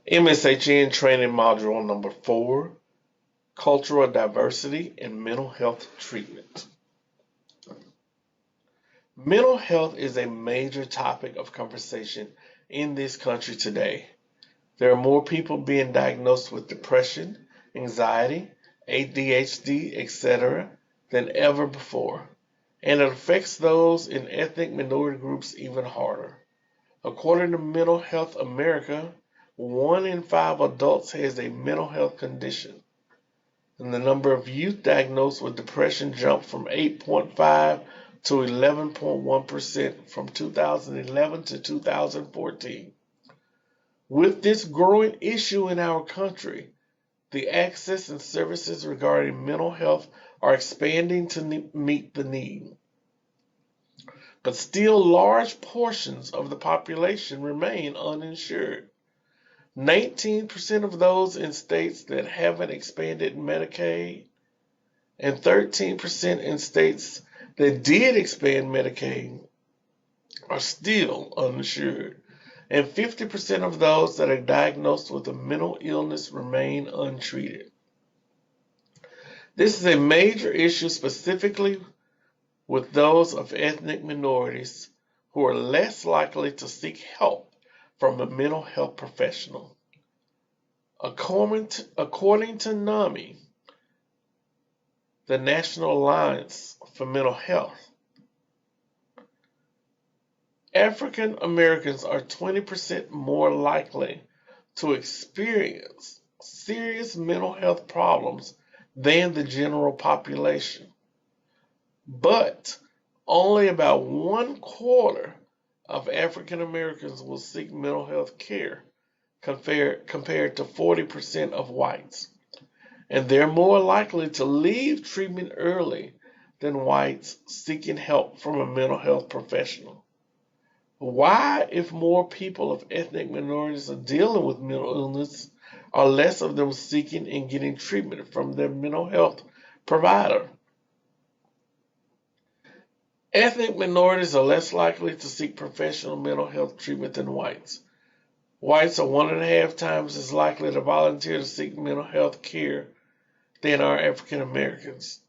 MSHN Training Module Number 4, Cultural Diversity and Mental Health Treatment. Mental health is a major topic of conversation in this country today. There are more people being diagnosed with depression, anxiety, ADHD, etc. than ever before, and it affects those in ethnic minority groups even harder. According to Mental Health America, 1 in 5 adults has a mental health condition, and the number of youth diagnosed with depression jumped from 8.5 to 11.1% from 2011 to 2014. With this growing issue in our country, the access and services regarding mental health are expanding to meet the need. But still, large portions of the population remain uninsured. 19% of those in states that haven't expanded Medicaid, and 13% in states that did expand Medicaid are still uninsured, and 50% of those that are diagnosed with a mental illness remain untreated. This is a major issue specifically with those of ethnic minorities who are less likely to seek help from a mental health professional. According to NAMI, the National Alliance for Mental Health, African Americans are 20% more likely to experience serious mental health problems than the general population. But only about 1/4 of African Americans will seek mental health care compared to 40% of whites. And they're more likely to leave treatment early than whites seeking help from a mental health professional. Why, if more people of ethnic minorities are dealing with mental illness, are less of them seeking and getting treatment from their mental health provider? Ethnic minorities are less likely to seek professional mental health treatment than whites. Whites are 1.5 times as likely to volunteer to seek mental health care than are African Americans.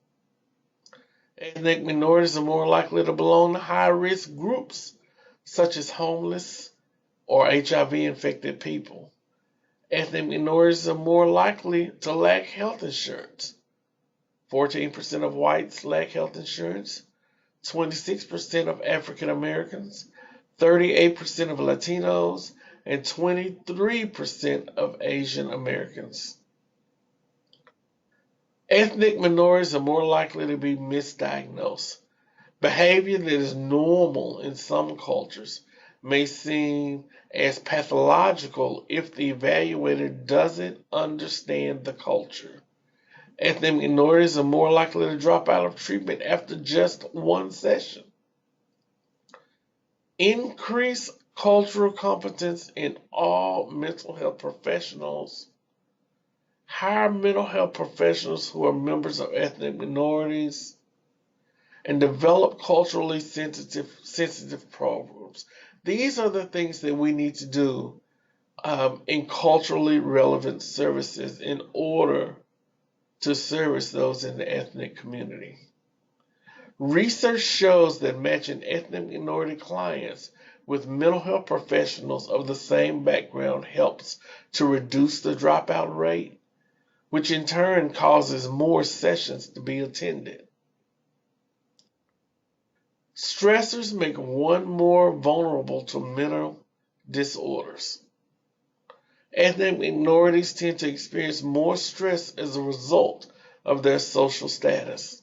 Ethnic minorities are more likely to belong to high-risk groups, such as homeless or HIV-infected people. Ethnic minorities are more likely to lack health insurance. 14% of whites lack health insurance, 26% of African Americans, 38% of Latinos, and 23% of Asian Americans. Ethnic minorities are more likely to be misdiagnosed. Behavior that is normal in some cultures may seem as pathological if the evaluator doesn't understand the culture. Ethnic minorities are more likely to drop out of treatment after just one session. Increase cultural competence in all mental health professionals. Hire mental health professionals who are members of ethnic minorities, and develop culturally sensitive programs. These are the things that we need to do in culturally relevant services in order to service those in the ethnic community. Research shows that matching ethnic minority clients with mental health professionals of the same background helps to reduce the dropout rate, which in turn causes more sessions to be attended. Stressors make one more vulnerable to mental disorders. Ethnic minorities tend to experience more stress as a result of their social status.